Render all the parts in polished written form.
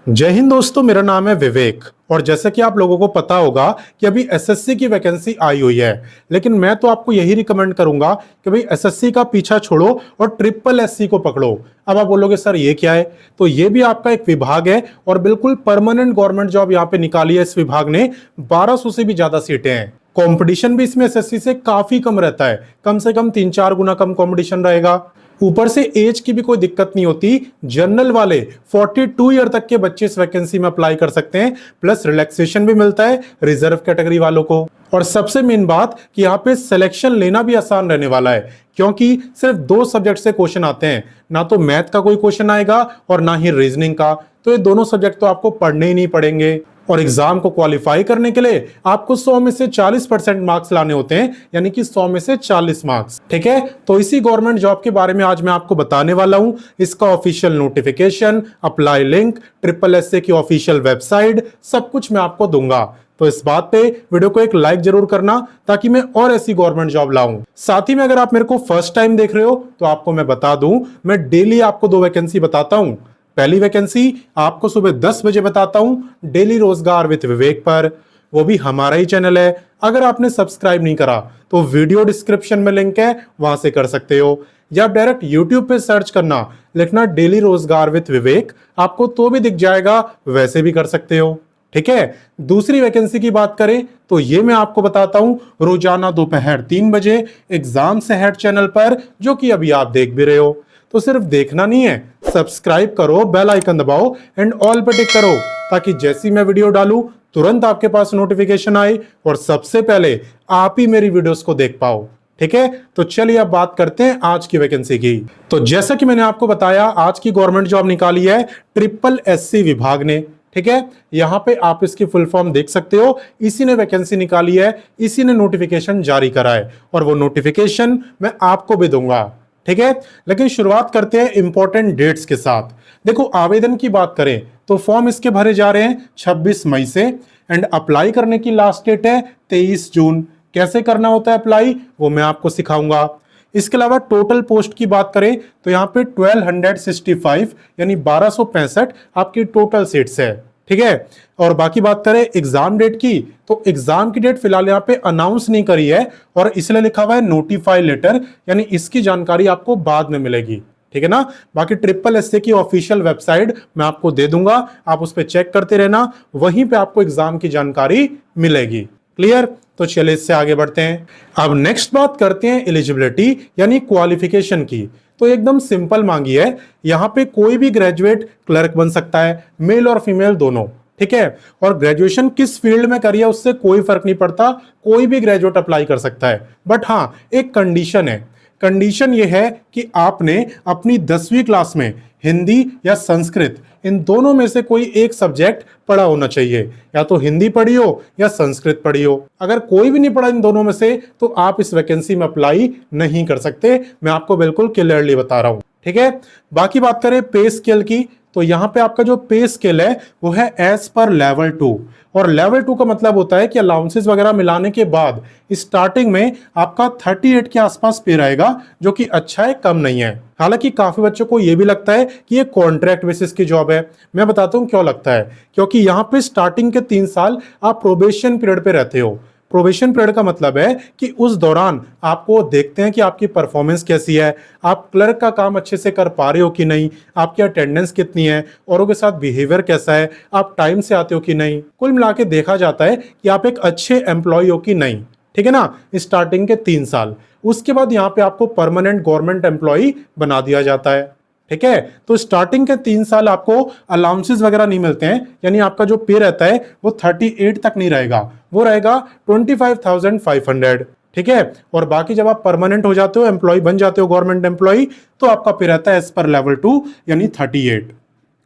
जय हिंद दोस्तों, मेरा नाम है विवेक। और जैसा कि आप लोगों को पता होगा कि अभी एसएससी की वैकेंसी आई हुई है, लेकिन मैं तो आपको यही रिकमेंड करूंगा कि भाई एसएससी का पीछा छोड़ो और ट्रिपल एससी को पकड़ो। अब आप बोलोगे सर ये क्या है, तो ये भी आपका एक विभाग है और बिल्कुल परमानेंट गवर्नमेंट जॉब यहाँ पे निकाली है इस विभाग ने। 1200 से भी ज्यादा सीटें हैं। कंपटीशन भी इसमें एसएससी से काफी कम रहता है, कम से कम 3-4 गुना कम कंपटीशन रहेगा। ऊपर से एज की भी कोई दिक्कत नहीं होती। जनरल वाले 42 ईयर तक के बच्चे इस वैकेंसी में अप्लाई कर सकते हैं, प्लस रिलैक्सेशन भी मिलता है रिजर्व कैटेगरी वालों को। और सबसे मेन बात कि यहाँ पे सिलेक्शन लेना भी आसान रहने वाला है, क्योंकि सिर्फ 2 सब्जेक्ट से क्वेश्चन आते हैं। ना तो मैथ का कोई क्वेश्चन आएगा और ना ही रीजनिंग का। तो ये दोनों सब्जेक्ट तो आपको पढ़ने ही नहीं पड़ेंगे। और एग्जाम को क्वालिफाई करने के लिए आपको 100 में से 40% मार्क्स लाने होते हैं, यानी कि 100 में से 40 मार्क्स। ठीक है, तो इसी गवर्नमेंट जॉब के बारे में आज मैं आपको बताने वाला हूं। इसका official notification, apply link, triple S A की ऑफिशियल वेबसाइट, सब कुछ मैं आपको दूंगा। तो इस बात पे वीडियो को एक लाइक जरूर करना, ताकि मैं और ऐसी गवर्नमेंट जॉब लाऊं। साथ ही में अगर आप मेरे को फर्स्ट टाइम देख रहे हो तो आपको मैं बता दूं, मैं डेली आपको 2 वैकेंसी बताता हूं। पहली वैकेंसी आपको सुबह 10 बजे बताता हूं, डेली रोजगार विद विवेक पर। वो भी हमारा ही चैनल है। अगर आपने सब्सक्राइब नहीं करा तो वीडियो डिस्क्रिप्शन में लिंक है, वहां से कर सकते हो। या डायरेक्ट यूट्यूब पे सर्च करना, लिखना डेली रोजगार विद विवेक, आपको तो भी दिख जाएगा, वैसे भी कर सकते हो। ठीक है, दूसरी वैकेंसी की बात करें तो ये मैं आपको बताता हूं रोजाना दोपहर 3 बजे एग्जाम्स अहेड चैनल पर, जो कि अभी आप देख भी रहे हो। तो सिर्फ देखना नहीं है, सब्सक्राइब करो, बेल आइकन दबाओ एंड ऑल पे टिक करो, ताकि जैसी मैं वीडियो डालूं तुरंत आपके पास नोटिफिकेशन आए और सबसे पहले आप ही मेरी वीडियोस को देख पाओ। ठीक है, तो चलिए अब बात करते हैं आज की वैकेंसी की। तो जैसा कि मैंने आपको बताया, आज की गवर्नमेंट जॉब निकाली है ट्रिपल एससी विभाग ने। ठीक है, यहां पे आप इसकी फुल फॉर्म देख सकते हो। इसी ने वैकेंसी निकाली है, इसी ने नोटिफिकेशन जारी करा है, और वो नोटिफिकेशन मैं आपको भी दूंगा। ठीक है, लेकिन शुरुआत करते हैं इंपॉर्टेंट डेट्स के साथ। देखो, आवेदन की बात करें तो फॉर्म इसके भरे जा रहे हैं 26 मई से, एंड अप्लाई करने की लास्ट डेट है 23 जून। कैसे करना होता है अप्लाई, वो मैं आपको सिखाऊंगा। इसके अलावा टोटल पोस्ट की बात करें तो यहाँ पे 1265 यानी 1265 आपकी टोटल सीट्स है। ठीक है, और बाकी बात करें एग्जाम डेट की, तो एग्जाम की डेट फिलहाल यहाँ पे अनाउंस नहीं करी है, और इसलिए लिखा हुआ है नोटिफाई लेटर, यानी इसकी जानकारी आपको बाद में मिलेगी। ठीक है ना। बाकी ट्रिपल एसए की ऑफिशियल वेबसाइट मैं आपको दे दूंगा, आप उस पर चेक करते रहना, वहीं पे आपको एग्जाम की जानकारी मिलेगी। क्लियर, तो चलिए इससे आगे बढ़ते हैं। अब नेक्स्ट बात करते हैं एलिजिबिलिटी यानी क्वालिफिकेशन की। तो एकदम सिंपल मांगी है, यहां पे कोई भी ग्रेजुएट क्लर्क बन सकता है, मेल और फीमेल दोनों। ठीक है, और ग्रेजुएशन किस फील्ड में करी है उससे कोई फर्क नहीं पड़ता, कोई भी ग्रेजुएट अप्लाई कर सकता है। बट हाँ, एक कंडीशन है। कंडीशन ये है कि आपने अपनी 10वीं क्लास में हिंदी या संस्कृत, इन दोनों में से कोई एक सब्जेक्ट पढ़ा होना चाहिए। या तो हिंदी पढ़ी हो या संस्कृत पढ़ी हो। अगर कोई भी नहीं पढ़ा इन दोनों में से, तो आप इस वैकेंसी में अप्लाई नहीं कर सकते। मैं आपको बिल्कुल क्लियरली बता रहा हूं। ठीक है, बाकी बात करें पे स्केल की, तो यहां पे आपका जो पे स्केल है वो है एज पर लेवल 2। और लेवल 2 का मतलब होता है कि अलाउंसेस वगैरह मिलाने के बाद स्टार्टिंग में आपका 38 के आसपास पे रहेगा, जो कि अच्छा है, कम नहीं है। हालांकि काफी बच्चों को यह भी लगता है कि ये कॉन्ट्रैक्ट बेसिस की जॉब है। मैं बताता हूं क्यों लगता है, क्योंकि यहां पे स्टार्टिंग के 3 साल आप प्रोबेशन पीरियड पे रहते हो। प्रोबेशन पीरियड का मतलब है कि उस दौरान आपको देखते हैं कि आपकी परफॉर्मेंस कैसी है, आप क्लर्क का काम अच्छे से कर पा रहे हो कि नहीं, आपकी अटेंडेंस कितनी है, औरों के साथ बिहेवियर कैसा है, आप टाइम से आते हो कि नहीं। कुल मिला के देखा जाता है कि आप एक अच्छे एम्प्लॉय हो कि नहीं। ठीक है ना, स्टार्टिंग के 3 साल। उसके बाद यहाँ पे आपको परमानेंट गवर्नमेंट एम्प्लॉय बना दिया जाता है। ठीक है, तो स्टार्टिंग के 3 साल आपको अलाउंसेस वगैरह नहीं मिलते हैं, यानी आपका जो पे रहता है वो 38 तक नहीं रहेगा, वो रहेगा 25,500। ठीक है, और बाकी जब आप परमानेंट हो जाते हो, एम्प्लॉय बन जाते हो, गवर्नमेंट एम्प्लॉय, तो आपका पे रहता है एज पर लेवल 2 यानी 38।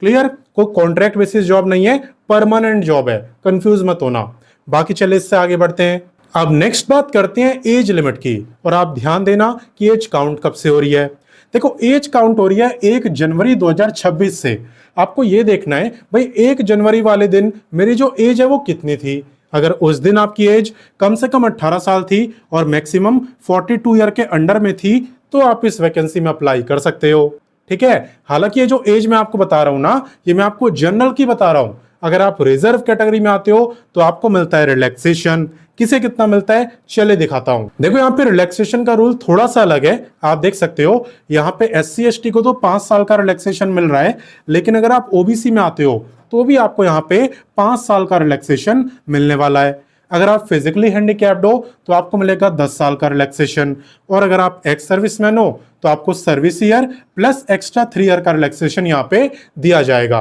क्लियर, कोई कॉन्ट्रैक्ट बेसिस जॉब नहीं है, परमानेंट जॉब है, कंफ्यूज मत होना। बाकी चले इससे आगे बढ़ते हैं। अब नेक्स्ट बात करते हैं एज लिमिट की, और आप ध्यान देना कि एज काउंट कब से हो रही है। देखो, एज काउंट हो रही है 1 जनवरी 2026 से। आपको यह देखना है भाई 1 जनवरी वाले दिन मेरी जो एज है वो कितनी थी। अगर उस दिन आपकी एज कम से कम 18 साल थी और मैक्सिमम 42 ईयर के अंडर में थी, तो आप इस वैकेंसी में अप्लाई कर सकते हो। ठीक है। हालांकि ये जो एज मैं आपको बता रहा हूं ना, ये मैं आपको जनरल की बता रहा हूं। अगर आप रिजर्व कैटेगरी में आते हो तो आपको मिलता है रिलैक्सेशन। किसे कितना मिलता है चले दिखाता हूं। देखो यहाँ पे रिलैक्सेशन का रूल थोड़ा सा अलग है। आप देख सकते हो यहाँ पे SC ST को तो 5 साल का रिलैक्सेशन मिल रहा है, लेकिन अगर आप OBC में आते हो तो भी आपको यहाँ पे 5 साल का रिलैक्सेशन मिलने वाला है। अगर आप फिजिकली हैंडीकैप्ड हो तो आपको मिलेगा 10 साल का रिलैक्सेशन, और अगर आप एक्स सर्विसमैन हो तो आपको service year plus extra 3 year का रिलैक्सेशन यहाँ पे दिया जाएगा।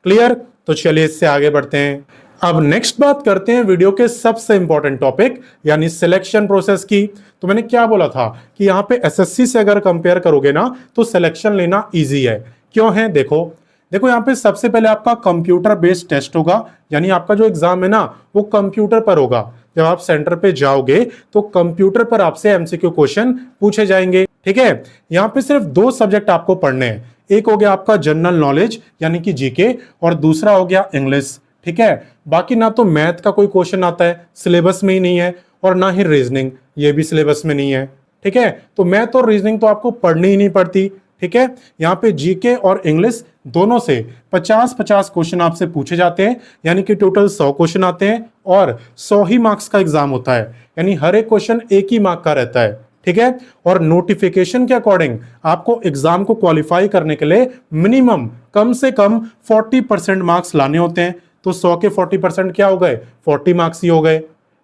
क्लियर? तो चलिए इससे आगे बढ़ते हैं। अब नेक्स्ट बात करते हैं वीडियो के सबसे इंपॉर्टेंट टॉपिक यानी सिलेक्शन प्रोसेस की। तो मैंने क्या बोला था कि यहाँ पे SSC से अगर कंपेयर करोगे ना तो सिलेक्शन लेना इजी है। क्यों है? देखो यहाँ पे सबसे पहले आपका कंप्यूटर बेस्ड टेस्ट होगा, यानी आपका जो एग्जाम है ना वो कंप्यूटर पर होगा। जब आप सेंटर पे जाओगे तो कंप्यूटर पर आपसे MCQ क्वेश्चन पूछे जाएंगे। ठीक है। यहाँ पे सिर्फ 2 सब्जेक्ट आपको पढ़ने हैं। एक हो गया आपका जनरल नॉलेज यानी कि GK, और दूसरा हो गया इंग्लिश। ठीक है। बाकी ना तो मैथ का कोई क्वेश्चन आता है, सिलेबस में ही नहीं है, और ना ही रीजनिंग, ये भी सिलेबस में नहीं है। ठीक है। तो मैथ और रीजनिंग तो आपको पढ़नी ही नहीं पड़ती। ठीक है। यहाँ पे GK और इंग्लिश दोनों से 50-50 क्वेश्चन आपसे पूछे जाते हैं, यानी कि टोटल 100 क्वेश्चन आते हैं, और 100 ही मार्क्स का एग्जाम होता है, यानी हर एक क्वेश्चन 1 ही मार्क का रहता है। ठीक है। और नोटिफिकेशन के अकॉर्डिंग आपको एग्जाम को क्वालिफाई करने के लिए मिनिमम कम से कम 40% मार्क्स लाने होते हैं। तो 100 के 40% क्या हो गए? 40 मार्क्स ही हो गए।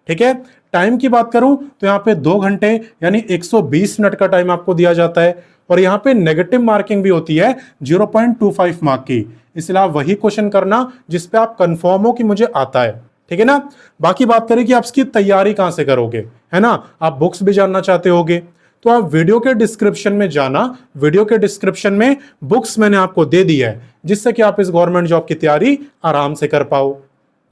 ठीक है। टाइम की बात करूं तो यहाँ पे 2 घंटे यानी 120 मिनट का टाइम आपको दिया जाता है, और यहाँ पे नेगेटिव मार्किंग भी होती है 0.25 मार्क की। इसलिए आप वही क्वेश्चन करना जिस पे आप कंफर्म हो कि मुझे आता है। ठीक है ना। बाकी बात करें कि आप इसकी तैयारी कहां से करोगे, है ना। आप बुक्स भी जानना चाहते होगे तो आप वीडियो के डिस्क्रिप्शन में जाना। वीडियो के डिस्क्रिप्शन में बुक्स मैंने आपको दे दी है, जिससे कि आप इस गवर्नमेंट जॉब की तैयारी आराम से कर पाओ।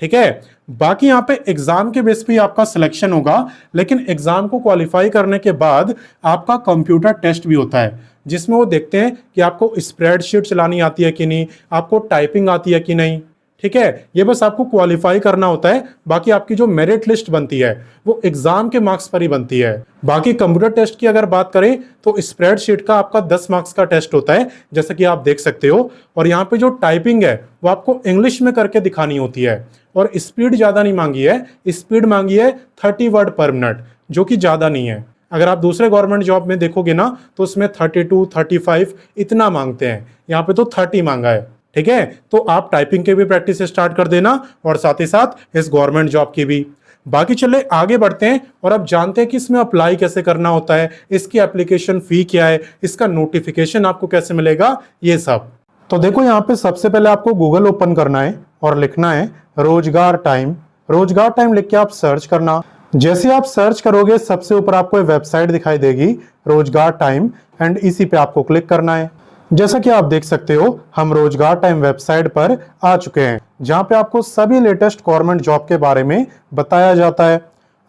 ठीक है। बाकी यहाँ पे एग्जाम के बेस पे आपका सिलेक्शन होगा, लेकिन एग्जाम को क्वालिफाई करने के बाद आपका कंप्यूटर टेस्ट भी होता है, जिसमें वो देखते हैं कि आपको स्प्रेडशीट चलानी आती है कि नहीं, आपको टाइपिंग आती है कि नहीं। ठीक है। ये बस आपको क्वालिफाई करना होता है। बाकी आपकी जो मेरिट लिस्ट बनती है वो एग्जाम के मार्क्स पर ही बनती है। बाकी कंप्यूटर टेस्ट की अगर बात करें तो स्प्रेडशीट का आपका 10 मार्क्स का टेस्ट होता है, जैसा कि आप देख सकते हो। और यहाँ पे जो टाइपिंग है वो आपको इंग्लिश में करके दिखानी होती है, और स्पीड ज्यादा नहीं मांगी है, स्पीड मांगी है 30 वर्ड पर मिनट, जो कि ज्यादा नहीं है। अगर आप दूसरे गवर्नमेंट जॉब में देखोगे ना तो उसमें 32, 35 इतना मांगते हैं, यहाँ पे तो 30 मांगा है। ठीक है। तो आप टाइपिंग के भी प्रैक्टिस स्टार्ट कर देना, और साथ ही साथ इस गवर्नमेंट जॉब की भी। बाकी चले आगे बढ़ते हैं और अब जानते हैं कि इसमें अप्लाई कैसे करना होता है, इसकी एप्लीकेशन फी क्या है, इसका नोटिफिकेशन आपको कैसे मिलेगा, ये सब। तो देखो यहाँ पे सबसे पहले आपको गूगल ओपन करना है और लिखना है रोजगार टाइम। रोजगार टाइम लिख के आप सर्च करना। जैसे आप सर्च करोगे सबसे ऊपर आपको एक वेबसाइट दिखाई देगी रोजगार टाइम, एंड इसी पे आपको क्लिक करना है। जैसा कि आप देख सकते हो हम रोजगार टाइम वेबसाइट पर आ चुके हैं, जहां पे आपको सभी लेटेस्ट गवर्नमेंट जॉब के बारे में बताया जाता है।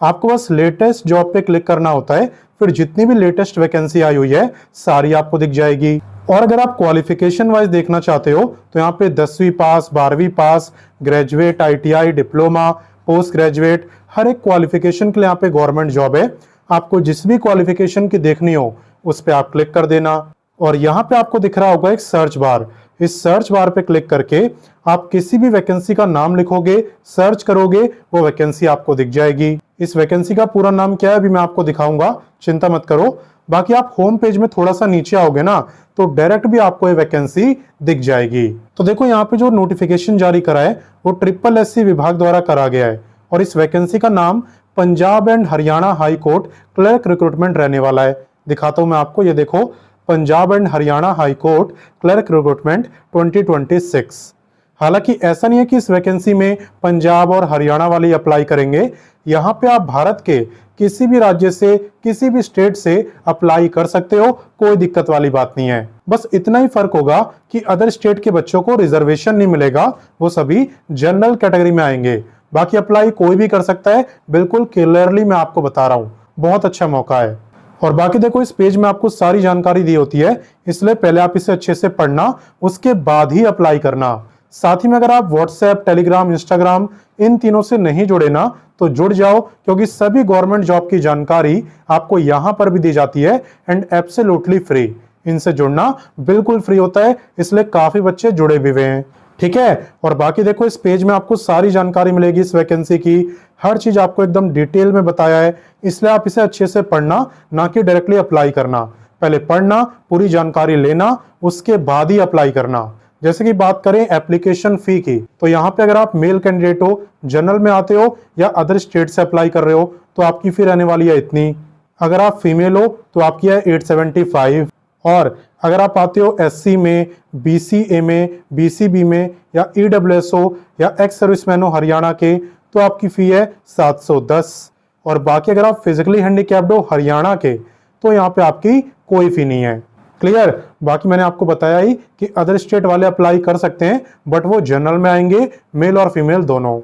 आपको बस लेटेस्ट जॉब पे क्लिक करना होता है, फिर जितनी भी लेटेस्ट वैकेंसी आई हुई है सारी आपको दिख जाएगी। और अगर आप क्वालिफिकेशन वाइज देखना चाहते हो तो यहाँ पे 10वीं पास, 12वीं पास, graduate, ITI, diploma, post graduate, हर एक क्वालिफिकेशन के लिए यहाँ पे गवर्नमेंट जॉब है। आपको जिस भी क्वालिफिकेशन की देखनी हो उस पर आप क्लिक कर देना, और यहाँ पे आपको दिख रहा होगा एक सर्च बार। इस सर्च बार पे क्लिक करके आप किसी भी वैकेंसी का नाम लिखोगे, सर्च करोगे, वो वैकेंसी आपको दिख जाएगी। इस वैकेंसी का पूरा नाम क्या है अभी मैं आपको दिखाऊंगा, चिंता मत करो। बाकी आप होम पेज में थोड़ा सा नीचे आओगे ना तो डायरेक्ट भी आपको ये वैकेंसी दिख जाएगी। तो देखो यहाँ पे जो नोटिफिकेशन जारी करा है वो SSC विभाग द्वारा करा गया है, और इस वैकेंसी का नाम Punjab and Haryana high court clerk recruitment रहने वाला है। दिखाता हूं मैं आपको, ये देखो Punjab and Haryana high court clerk recruitment 2026। हालांकि ऐसा नहीं है कि इस वैकेंसी में पंजाब और हरियाणा वाले अप्लाई करेंगे। यहाँ पे आप भारत के किसी भी राज्य से, किसी भी स्टेट से अप्लाई कर सकते हो, कोई दिक्कत वाली बात नहीं है। बस इतना ही फर्क होगा कि अदर स्टेट के बच्चों को रिजर्वेशन नहीं मिलेगा, वो सभी जनरल कैटेगरी में आएंगे। बाकी अप्लाई कोई भी कर सकता है, बिल्कुल क्लियरली मैं आपको बता रहा हूँ, बहुत अच्छा मौका है। और बाकी देखो इस पेज में आपको सारी जानकारी दी होती है, इसलिए पहले आप इसे अच्छे से पढ़ना, उसके बाद ही अप्लाई करना। साथ ही में अगर आप व्हाट्सएप, टेलीग्राम, इंस्टाग्राम इन तीनों से नहीं जुड़े ना तो जुड़ जाओ, क्योंकि सभी गवर्नमेंट जॉब की जानकारी आपको यहाँ पर भी दी जाती है, एंड एब्सोल्युटली फ्री। इनसे जुड़ना बिल्कुल फ्री होता है, इसलिए काफी बच्चे जुड़े भी हुए हैं। ठीक है, और बाकी देखो इस पेज में आपको सारी जानकारी मिलेगी इस वैकेंसी की, हर चीज आपको एकदम डिटेल में बताया है, इसलिए आप इसे अच्छे से पढ़ना, ना कि डायरेक्टली अप्लाई करना। पहले पढ़ना, पूरी जानकारी लेना, उसके बाद ही अप्लाई करना। जैसे कि बात करें एप्लीकेशन फी की, तो यहाँ पे अगर आप मेल कैंडिडेट हो, जनरल में आते हो या अदर स्टेट से अप्लाई कर रहे हो, तो आपकी फी रहने वाली है इतनी। अगर आप फीमेल हो तो आपकी है 875, और अगर आप आते हो एससी में, बीसीए में, बीसीबी में, या ईडब्ल्यूएस हो या एक्स सर्विसमैन हो हरियाणा के, तो आपकी फी है 710। और बाकी अगर आप फिजिकली हैंडीकैप्ड हो हरियाणा के, तो यहाँ पे आपकी कोई फी नहीं है। क्लियर। बाकी मैंने आपको बताया ही कि अदर स्टेट वाले अप्लाई कर सकते हैं, बट वो जनरल में आएंगे, मेल और फीमेल दोनों।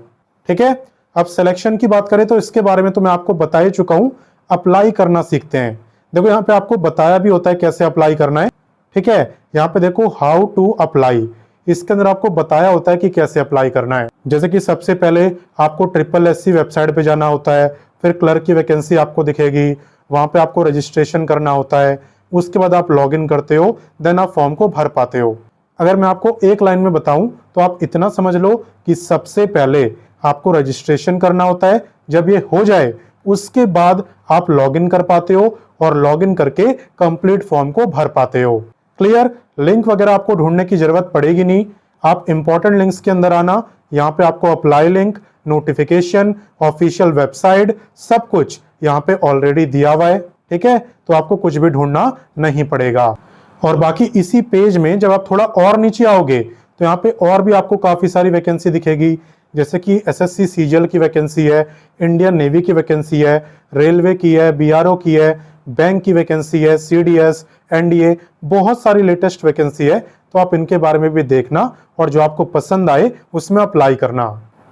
ठीक है, अब सिलेक्शन की बात करें तो इसके बारे में तो मैं आपको बता ही चुका हूं। अप्लाई करना सीखते हैं। देखो यहाँ पे आपको बताया भी होता है कैसे अप्लाई करना है। ठीक है, यहाँ पे देखो हाउ टू अप्लाई, इसके अंदर आपको बताया होता है कि कैसे अप्लाई करना है। जैसे कि सबसे पहले आपको SSC वेबसाइट पे जाना होता है, फिर क्लर्क की वैकेंसी आपको दिखेगी, वहां पे आपको रजिस्ट्रेशन करना होता है, उसके बाद आप लॉग इन करते हो, देन आप फॉर्म को भर पाते हो। अगर मैं आपको एक लाइन में बताऊं तो आप इतना समझ लो कि सबसे पहले आपको रजिस्ट्रेशन करना होता है, जब ये हो जाए उसके बाद आप लॉग इन कर पाते हो, और लॉग इन करके कंप्लीट फॉर्म को भर पाते हो। क्लियर। लिंक वगैरह आपको ढूंढने की जरूरत पड़ेगी नहीं, आप इंपॉर्टेंट लिंक्स के अंदर आना, यहाँ पे आपको apply link, notification, official website, सब कुछ यहाँ पे ऑलरेडी दिया हुआ है। ठीक है, तो आपको कुछ भी ढूंढना नहीं पड़ेगा। और बाकी इसी पेज में जब आप थोड़ा और नीचे आओगे तो यहाँ पे और भी आपको काफी सारी वैकेंसी दिखेगी, जैसे कि एसएससी सीजीएल की वैकेंसी है, इंडियन नेवी की वैकेंसी है, रेलवे की है, बीआरओ की है, बैंक की वैकेंसी है, सीडीएस, एनडीए, बहुत सारी लेटेस्ट वैकेंसी है। तो आप इनके बारे में भी देखना, और जो आपको पसंद आए उसमें अप्लाई करना।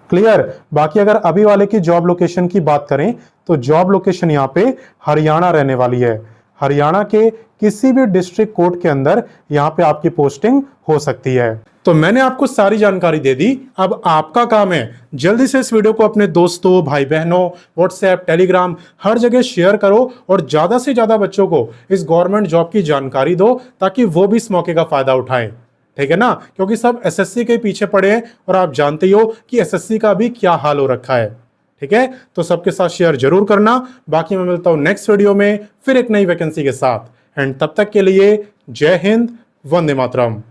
क्लियर। बाकी अगर अभी वाले की जॉब लोकेशन की बात करें तो जॉब लोकेशन यहाँ पे हरियाणा रहने वाली है। हरियाणा के किसी भी डिस्ट्रिक्ट कोर्ट के अंदर यहाँ पे आपकी पोस्टिंग हो सकती है। तो मैंने आपको सारी जानकारी दे दी, अब आपका काम है जल्दी से इस वीडियो को अपने दोस्तों, भाई बहनों, व्हाट्सएप, टेलीग्राम, हर जगह शेयर करो, और ज्यादा से ज्यादा बच्चों को इस गवर्नमेंट जॉब की जानकारी दो, ताकि वो भी इस मौके का फायदा उठाएं। ठीक है ना, क्योंकि सब एसएससी के पीछे पड़े हैं, और आप जानते ही हो कि एसएससी का भी क्या हाल हो रखा है। ठीक है, तो सबके साथ शेयर जरूर करना। बाकी मैं मिलता हूं नेक्स्ट वीडियो में फिर एक नई वैकेंसी के साथ, एंड तब तक के लिए जय हिंद, वंदे मातरम।